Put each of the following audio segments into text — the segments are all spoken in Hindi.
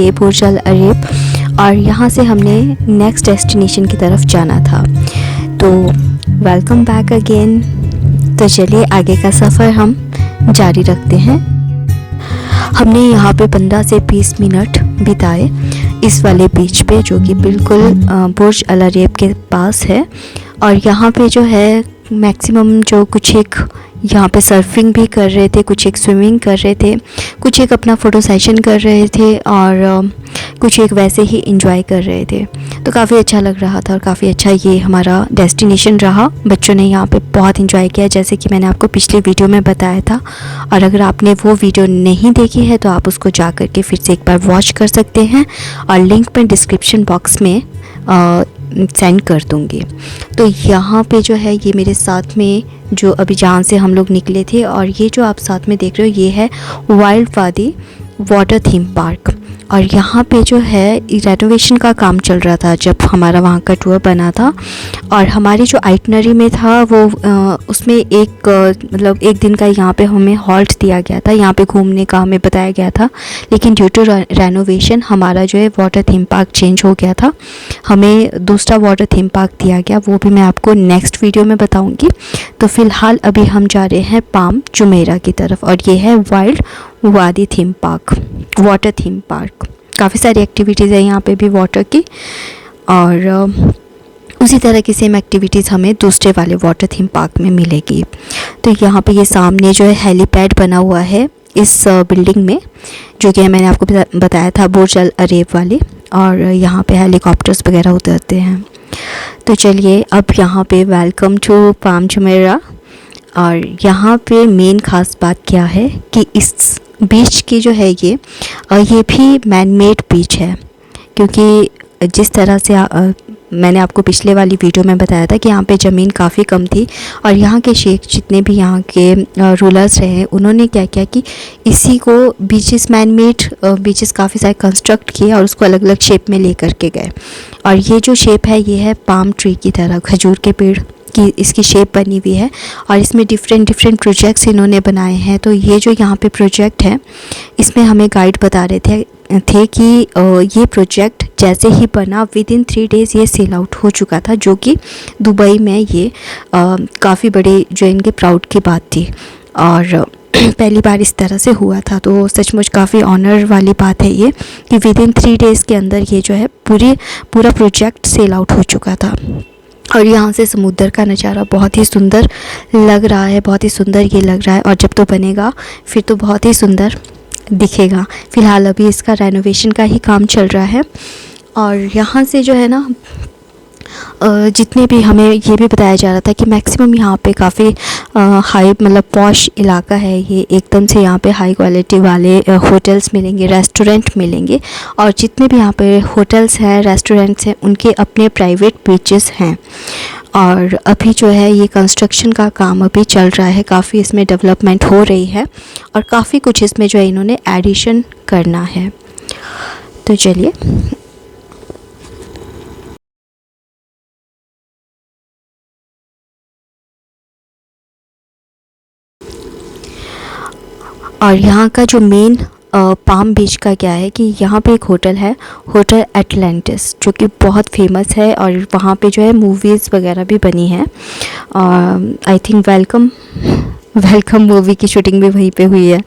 ये बुर्ज अल अरब, और यहाँ से हमने नेक्स्ट डेस्टिनेशन की तरफ जाना था। तो वेलकम बैक अगेन। तो चलिए आगे का सफ़र हम जारी रखते हैं। हमने यहाँ पे 15 से 20 मिनट बिताए इस वाले बीच पे, जो कि बिल्कुल बुर्ज अल अरब के पास है। और यहाँ पे जो है मैक्सिमम जो कुछ एक यहाँ पे सर्फिंग भी कर रहे थे, कुछ एक स्विमिंग कर रहे थे, कुछ एक अपना फ़ोटो सेशन कर रहे थे, और कुछ एक वैसे ही एंजॉय कर रहे थे। तो काफ़ी अच्छा लग रहा था और काफ़ी अच्छा ये हमारा डेस्टिनेशन रहा। बच्चों ने यहाँ पे बहुत एंजॉय किया, जैसे कि मैंने आपको पिछले वीडियो में बताया था। और अगर आपने वो वीडियो नहीं देखी है तो आप उसको जा कर के फिर से एक बार वॉच कर सकते हैं, और लिंक मैं डिस्क्रिप्शन बॉक्स में सेंड कर दूँगी। तो यहाँ पे जो है ये मेरे साथ में जो अभी जहाँ से हम लोग निकले थे, और ये जो आप साथ में देख रहे हो ये है वाइल्ड वादी वाटर थीम पार्क। और यहाँ पे जो है रेनोवेशन का काम चल रहा था जब हमारा वहाँ का टूर बना था। और हमारी जो आइटनरी में था वो उसमें एक मतलब एक दिन का यहाँ पे हमें हॉल्ट दिया गया था, यहाँ पे घूमने का हमें बताया गया था। लेकिन ड्यू टू रेनोवेशन हमारा जो है वाटर थीम पार्क चेंज हो गया था, हमें दूसरा वाटर थीम पार्क दिया गया, वो भी मैं आपको नेक्स्ट वीडियो में बताऊँगी। तो फ़िलहाल अभी हम जा रहे हैं पाम जुमेरा की तरफ, और ये है वाइल्ड वादी theme park, water theme park. काफ़ी सारी एक्टिविटीज़ है यहाँ पे भी वाटर की, और उसी तरह की सेम एक्टिविटीज़ हमें दूसरे वाले वाटर थीम पार्क में मिलेगी। तो यहाँ पे ये सामने जो है हेलीपैड बना हुआ है इस बिल्डिंग में, जो कि मैंने आपको बताया था बुर्ज अल अरब वाले, और यहाँ पे हेलीकॉप्टर्स वगैरह उतरते हैं। तो चलिए अब यहाँ पे वेलकम टू पाम जुमेरा। और यहाँ पे मेन ख़ास बात क्या है कि इस बीच की जो है ये भी मैन मेड बीच है, क्योंकि जिस तरह से मैंने आपको पिछले वाली वीडियो में बताया था कि यहाँ पे ज़मीन काफ़ी कम थी, और यहाँ के शेख जितने भी यहाँ के रूलर्स रहे उन्होंने क्या किया कि इसी को बीचेस मैन मेड बीचेस काफ़ी सारे कंस्ट्रक्ट किए और उसको अलग अलग शेप में ले करके गए। और ये जो शेप है ये है पाम ट्री की तरह, खजूर के पेड़ की इसकी शेप बनी हुई है, और इसमें डिफरेंट प्रोजेक्ट्स इन्होंने बनाए हैं। तो ये जो यहाँ पे प्रोजेक्ट है इसमें हमें गाइड बता रहे थे कि ये प्रोजेक्ट जैसे ही बना विदिन 3 डेज़ ये सेल आउट हो चुका था, जो कि दुबई में ये काफ़ी बड़े जो इनके प्राउड की बात थी, और पहली बार इस तरह से हुआ था। तो सचमुच काफ़ी ऑनर वाली बात है ये कि विदिन 3 डेज़ के अंदर ये जो है पूरा प्रोजेक्ट सेल आउट हो चुका था। और यहाँ से समुद्र का नज़ारा बहुत ही सुंदर लग रहा है, बहुत ही सुंदर ये लग रहा है, और जब तो बनेगा फिर तो बहुत ही सुंदर दिखेगा। फ़िलहाल अभी इसका रेनोवेशन का ही काम चल रहा है। और यहाँ से जो है ना जितने भी हमें ये भी बताया जा रहा था कि मैक्सिमम यहाँ पे काफ़ी हाई मतलब पॉश इलाका है ये, एकदम से यहाँ पे हाई क्वालिटी वाले होटल्स मिलेंगे, रेस्टोरेंट मिलेंगे, और जितने भी यहाँ पे होटल्स हैं रेस्टोरेंट्स हैं उनके अपने प्राइवेट बीचेस हैं। और अभी जो है ये कंस्ट्रक्शन का काम अभी चल रहा है, काफ़ी इसमें डेवलपमेंट हो रही है, और काफ़ी कुछ इसमें जो है इन्होंने एडिशन करना है। तो चलिए और यहाँ का जो मेन पाम बीच का क्या है कि यहाँ पे एक होटल है, होटल एटलांटिस, जो कि बहुत फेमस है, और वहाँ पे जो है मूवीज़ वगैरह भी बनी है। आई थिंक वेलकम मूवी की शूटिंग भी वहीं पे हुई है।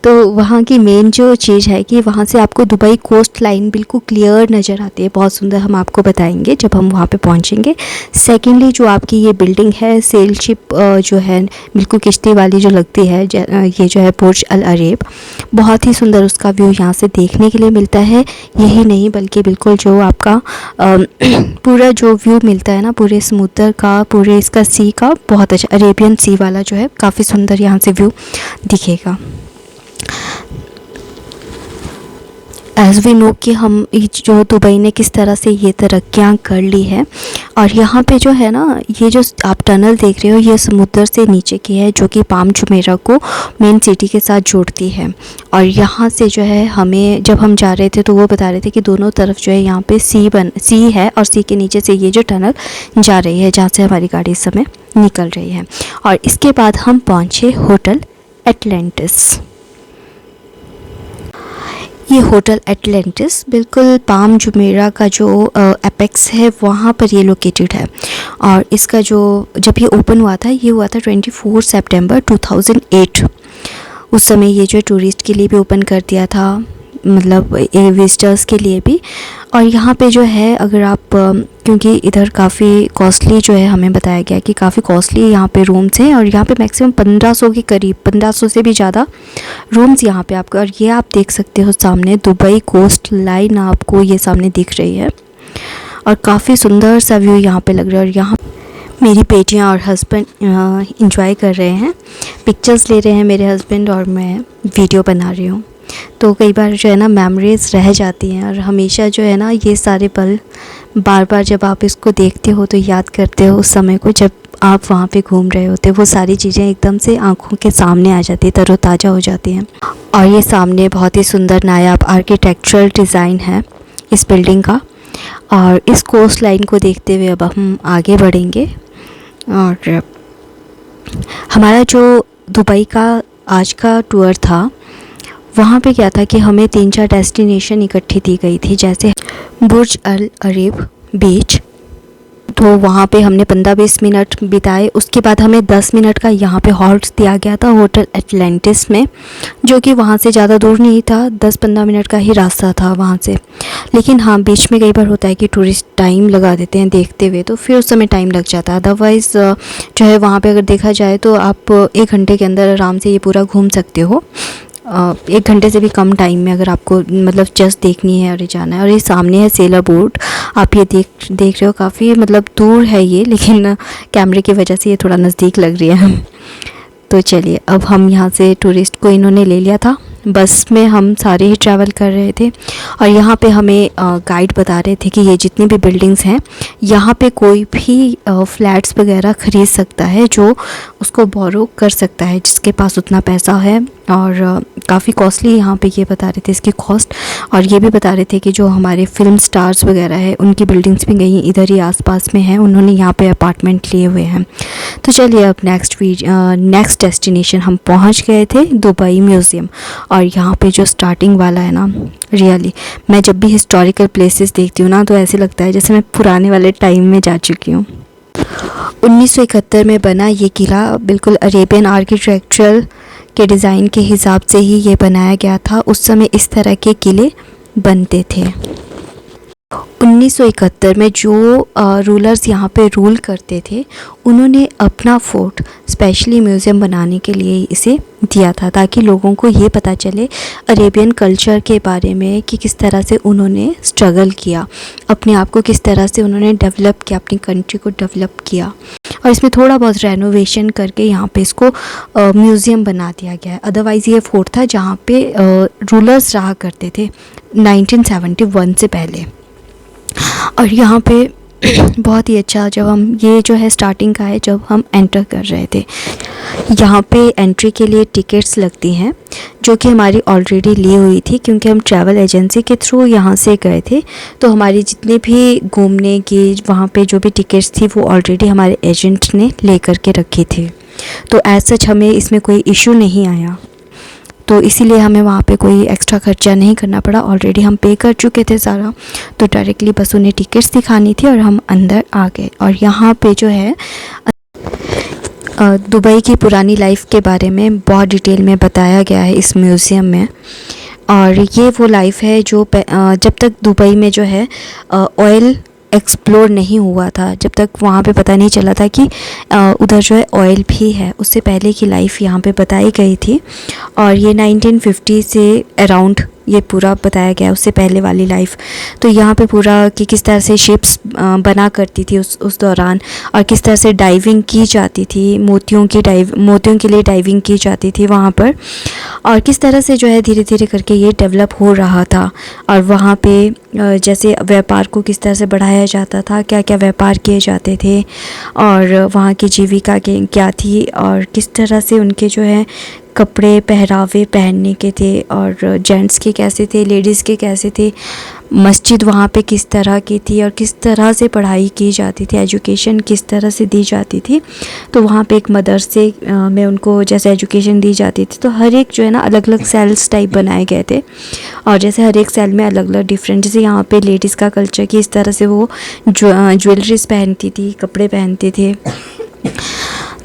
तो वहाँ की मेन जो चीज़ है कि वहाँ से आपको दुबई कोस्ट लाइन बिल्कुल क्लियर नज़र आती है, बहुत सुंदर, हम आपको बताएंगे जब हम वहाँ पे पहुँचेंगे। सेकेंडली जो आपकी ये बिल्डिंग है सेल शिप जो है बिल्कुल किश्ती वाली जो लगती है, ये जो है बुर्ज अल अरब, बहुत ही सुंदर उसका व्यू यहाँ से देखने के लिए मिलता है। यही नहीं बल्कि बिल्कुल जो आपका पूरा जो व्यू मिलता है ना पूरे समुद्र का, पूरे इसका सी का, बहुत अच्छा अरेबियन सी वाला जो है काफ़ी सुंदर यहाँ से व्यू दिखेगा। एज़ वी नो कि हम जो दुबई ने किस तरह से ये तरक्कियाँ कर ली है। और यहाँ पे जो है ना ये जो आप टनल देख रहे हो ये समुद्र से नीचे की है, जो कि पाम जुमेरा को मेन सिटी के साथ जोड़ती है। और यहाँ से जो है हमें जब हम जा रहे थे तो वो बता रहे थे कि दोनों तरफ जो है यहाँ पे सी है, और सी के नीचे से ये जो टनल जा रही है जहाँ से हमारी गाड़ी इस समय निकल रही है। और इसके बाद हम पहुँचे होटल एटलांटिस। ये होटल एटलांटिस बिल्कुल पाम जुमेरा का जो एपेक्स है वहाँ पर ये लोकेटेड है। और इसका जो जब ये ओपन हुआ था, ये हुआ था 24 सितंबर 2008। उस समय ये जो टूरिस्ट के लिए भी ओपन कर दिया था, मतलब विजिटर्स के लिए भी। और यहाँ पे जो है अगर आप क्योंकि इधर काफ़ी कॉस्टली जो है, हमें बताया गया कि काफ़ी कॉस्टली यहाँ पे रूम्स हैं और यहाँ पे मैक्सिमम 1500 के करीब, 1500 से भी ज़्यादा रूम्स यहाँ पे आपको। और ये आप देख सकते हो सामने दुबई कोस्ट लाइन आपको ये सामने दिख रही है और काफ़ी सुंदर सा व्यू यहाँ पे लग रहा है। और यहाँ मेरी बेटियाँ और हस्बैंड इंजॉय कर रहे हैं, पिक्चर्स ले रहे हैं मेरे हस्बैंड, और मैं वीडियो बना रही हूँ। तो कई बार जो है ना मेमोरीज़ रह जाती हैं और हमेशा जो है ना ये सारे पल बार बार जब आप इसको देखते हो तो याद करते हो उस समय को जब आप वहाँ पे घूम रहे होते। वो सारी चीज़ें एकदम से आंखों के सामने आ जाती है, तरोताज़ा हो जाती हैं। और ये सामने बहुत ही सुंदर नायाब आर्किटेक्चरल डिज़ाइन है इस बिल्डिंग का। और इस कोस्ट लाइन को देखते हुए अब हम आगे बढ़ेंगे। और हमारा जो दुबई का आज का टूर था, वहाँ पे क्या था कि हमें 3-4 डेस्टिनेशन इकट्ठी दी गई थी, जैसे बुर्ज अल अरीब बीच। तो वहाँ पे हमने 15-20 मिनट बिताए। उसके बाद हमें 10 मिनट का यहाँ पे हॉल्ट दिया गया था होटल एटलांटिस में, जो कि वहाँ से ज़्यादा दूर नहीं था, 10-15 मिनट का ही रास्ता था वहाँ से। लेकिन हाँ, बीच में कई बार होता है कि टूरिस्ट टाइम लगा देते हैं देखते हुए, तो फिर उस समय टाइम लग जाता है। अदरवाइज़ जो है वहाँ पर अगर देखा जाए तो आप 1 घंटे के अंदर आराम से ये पूरा घूम सकते हो। 1 घंटे से भी कम टाइम में अगर आपको मतलब जस्ट देखनी है और ये जाना है। और ये सामने है सेलर बोट, आप ये देख रहे हो, काफ़ी मतलब दूर है ये, लेकिन कैमरे की वजह से ये थोड़ा नज़दीक लग रही है। तो चलिए, अब हम यहाँ से टूरिस्ट को इन्होंने ले लिया था, बस में हम सारे ही ट्रैवल कर रहे थे। और यहाँ पे हमें गाइड बता रहे थे कि ये जितनी भी बिल्डिंग्स हैं यहाँ पे कोई भी फ्लैट्स वगैरह ख़रीद सकता है, जो उसको बोरो कर सकता है जिसके पास उतना पैसा है। और काफ़ी कॉस्टली यहाँ पे ये बता रहे थे इसकी कॉस्ट। और ये भी बता रहे थे कि जो हमारे फिल्म स्टार्स वगैरह है उनकी बिल्डिंग्स भी कहीं इधर ही आसपास में हैं, उन्होंने यहाँ पे अपार्टमेंट लिए हुए हैं। तो चलिए, अब नेक्स्ट डेस्टिनेशन हम पहुँच गए थे, दुबई म्यूज़ियम। और यहाँ पे जो स्टार्टिंग वाला है ना, रियली मैं जब भी हिस्टोरिकल प्लेसेस देखती हूँ ना तो ऐसे लगता है जैसे मैं पुराने वाले टाइम में जा चुकी हूँ। 1971 में बना ये किला बिल्कुल अरेबियन आर्किटेक्चरल के डिज़ाइन के हिसाब से ही ये बनाया गया था। उस समय इस तरह के किले बनते थे। 1971 में जो रूलर्स यहाँ पे रूल करते थे, उन्होंने अपना फोर्ट स्पेशली म्यूज़ियम बनाने के लिए इसे दिया था, ताकि लोगों को ये पता चले अरेबियन कल्चर के बारे में कि किस तरह से उन्होंने स्ट्रगल किया, अपने आप को किस तरह से उन्होंने डेवलप किया, अपनी कंट्री को डेवलप किया। और इसमें थोड़ा बहुत रेनोवेशन करके यहाँ पे इसको म्यूज़ियम बना दिया गया है। अदरवाइज़ ये फोर्ट था जहाँ पे रूलर्स रहा करते थे 1971 से पहले। और यहाँ पे बहुत ही अच्छा, जब हम ये जो है स्टार्टिंग का है, जब हम एंटर कर रहे थे, यहाँ पे एंट्री के लिए टिकट्स लगती हैं, जो कि हमारी ऑलरेडी ली हुई थी, क्योंकि हम ट्रैवल एजेंसी के थ्रू यहाँ से गए थे। तो हमारी जितने भी घूमने की वहाँ पे जो भी टिकट्स थी वो ऑलरेडी हमारे एजेंट ने ले कर के रखी थी। तो एज सच हमें इसमें कोई इशू नहीं आया, तो इसीलिए हमें वहाँ पे कोई एक्स्ट्रा खर्चा नहीं करना पड़ा, ऑलरेडी हम पे कर चुके थे सारा। तो डायरेक्टली बस उन्हें टिकट्स दिखानी थी और हम अंदर आ गए। और यहाँ पे जो है दुबई की पुरानी लाइफ के बारे में बहुत डिटेल में बताया गया है इस म्यूज़ियम में। और ये वो लाइफ है जो जब तक दुबई में जो है ऑयल एक्सप्लोर नहीं हुआ था, जब तक वहाँ पे पता नहीं चला था कि उधर जो है ऑयल भी है, उससे पहले की लाइफ यहाँ पे बताई गई थी। और ये 1950 से अराउंड ये पूरा बताया गया, उससे पहले वाली लाइफ। तो यहाँ पे पूरा कि किस तरह से शिप्स बना करती थी उस दौरान, और किस तरह से डाइविंग की जाती थी, मोतियों के लिए डाइविंग की जाती थी वहाँ पर, और किस तरह से जो है धीरे धीरे करके ये डेवलप हो रहा था। और वहाँ पे जैसे व्यापार को किस तरह से बढ़ाया जाता था, क्या क्या व्यापार किए जाते थे, और वहाँ की जीविका क्या थी, और किस तरह से उनके जो है कपड़े पहरावे पहनने के थे और जेंट्स के कैसे थे, लेडीज़ के कैसे थे, मस्जिद वहाँ पे किस तरह की थी और किस तरह से पढ़ाई की जाती थी, एजुकेशन किस तरह से दी जाती थी। तो वहाँ पे एक मदरसे में उनको जैसे एजुकेशन दी जाती थी, तो हर एक जो है ना अलग अलग सेल्स टाइप बनाए गए थे और जैसे हर एक सेल में अलग अलग डिफरेंट, जैसे यहाँ पे लेडीज़ का कल्चर कि इस तरह से वो ज्वेलरीज पहनती थी, कपड़े पहनते थे,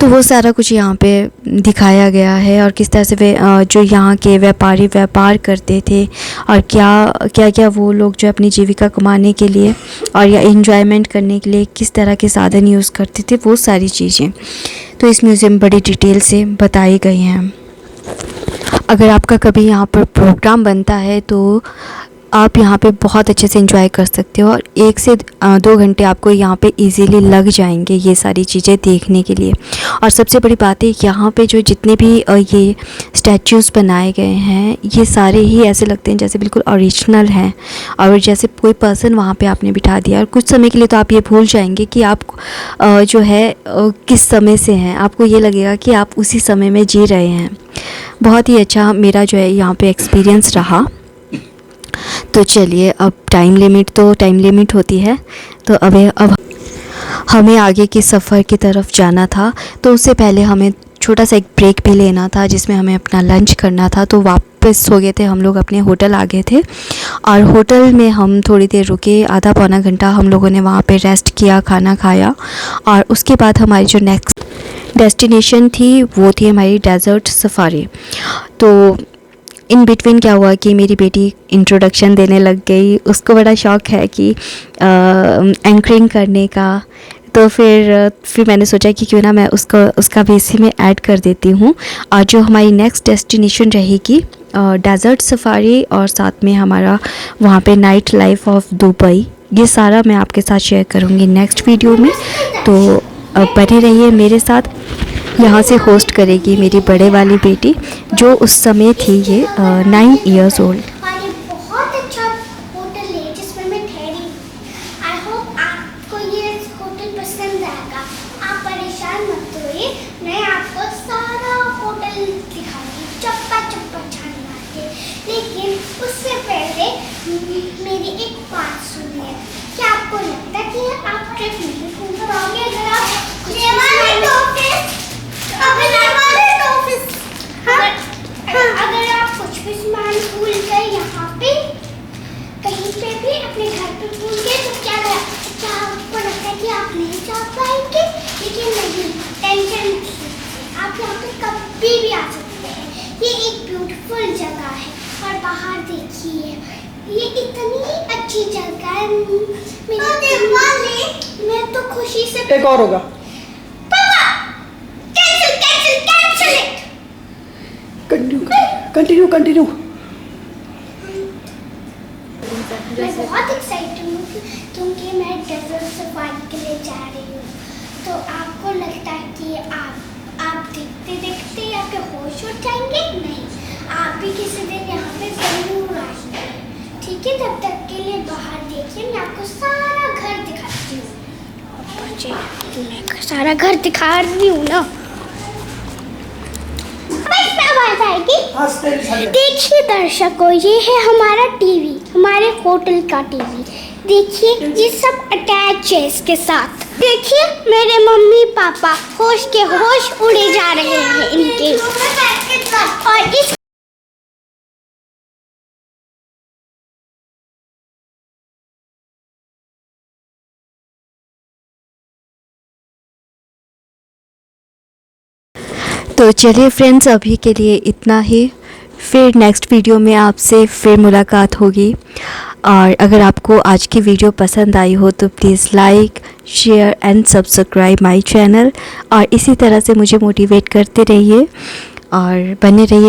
तो वो सारा कुछ यहाँ पे दिखाया गया है और किस तरह से वे जो यहाँ के व्यापारी व्यापार करते थे और क्या वो लोग जो अपनी जीविका कमाने के लिए और या एंजॉयमेंट करने के लिए किस तरह के साधन यूज़ करते थे, वो सारी चीज़ें तो इस म्यूज़ियम में बड़ी डिटेल से बताई गई हैं। अगर आपका कभी यहाँ पर प्रोग्राम बनता है तो आप यहाँ पे बहुत अच्छे से एंजॉय कर सकते हो और 1 से 2 घंटे आपको यहाँ पे इजीली लग जाएंगे ये सारी चीज़ें देखने के लिए। और सबसे बड़ी बात है यहाँ पे जो जितने भी ये स्टैचूज़ बनाए गए हैं ये सारे ही ऐसे लगते हैं जैसे बिल्कुल ओरिजिनल हैं और जैसे कोई पर्सन वहाँ पे आपने बिठा दिया और कुछ समय के लिए तो आप ये भूल जाएंगे कि आप जो है किस समय से हैं, आपको ये लगेगा कि आप उसी समय में जी रहे हैं। बहुत ही अच्छा मेरा जो है यहाँ पे एक्सपीरियंस रहा। तो चलिए, अब टाइम लिमिट होती है, तो अब हमें आगे के सफ़र की तरफ जाना था, तो उससे पहले हमें छोटा सा एक ब्रेक भी लेना था जिसमें हमें अपना लंच करना था। तो वापस हो गए थे हम लोग, अपने होटल आ गए थे और होटल में हम थोड़ी देर रुके, आधा पौना घंटा हम लोगों ने वहाँ पे रेस्ट किया, खाना खाया और उसके बाद हमारी जो नेक्स्ट डेस्टिनेशन थी वो थी हमारी डेज़र्ट सफारी। तो इन बिटवीन क्या हुआ कि मेरी बेटी इंट्रोडक्शन देने लग गई, उसको बड़ा शौक़ है कि एंकरिंग करने का, तो फिर मैंने सोचा कि क्यों ना मैं उसका भी इसी में ऐड कर देती हूँ। और जो हमारी नेक्स्ट डेस्टिनेशन रहेगी डेज़र्ट सफारी और साथ में हमारा वहाँ पे नाइट लाइफ ऑफ दुबई, ये सारा मैं आपके साथ शेयर करूँगी नेक्स्ट वीडियो में। तो बने रहिए मेरे साथ। यहाँ से होस्ट करेगी मेरी बड़े वाली बेटी जो उस समय थी ये 9 इयर्स ओल्ड। बहुत अच्छा होटल है जिसमें मैं ठहरी। आई होप आपको ये होटल पसंद आएगा। आप परेशान मत होइए, मैं आपको सारा होटल दिखाऊंगी चप्पा चप्पा छान मार के। लेकिन उससे पहले मेरी एक बात सुनिए। क्या आपको लगता है कि आप ट्रिप नहीं घूम पाओगे अगर आप अगर आप कुछ भी सामान भूल गए यहाँ पे कहीं पे भी अपने घर पे भूल गए तो क्या आपको लगता है कि आप नहीं जा पाएंगे? लेकिन नहीं, टेंशन मत लीजिए, आप यहाँ पे कभी भी आ सकते हैं। ये एक ब्यूटीफुल जगह है और बाहर देखिए, ये इतनी अच्छी जगह है। मैं तो खुशी से एक और होगा। कंटिन्यू। मैं बहुत एक्साइटेड हूँ क्योंकि मैं डेजर्ट सफारी के लिए जा रही हूँ। तो आपको लगता है कि आप देखते देखते आपके होश उड़ जाएंगे? नहीं, आप भी किसी दिन यहाँ पे जरूर आएंगे। ठीक है, तब तक के लिए बाहर देखिए, मैं आपको सारा घर दिखाती हूँ। मैं सारा घर दिखा रही हूँ ना। देखिए दर्शकों, ये है हमारा टीवी, हमारे होटल का टीवी। देखिए ये सब अटैच है इसके साथ। देखिए मेरे मम्मी पापा होश के होश उड़े जा रहे हैं इनके। और इस तो चलिए फ्रेंड्स, अभी के लिए इतना ही। फिर नेक्स्ट वीडियो में आपसे फिर मुलाकात होगी। और अगर आपको आज की वीडियो पसंद आई हो तो please like, share and subscribe my channel और इसी तरह से मुझे मोटिवेट करते रहिए और बने रहिए।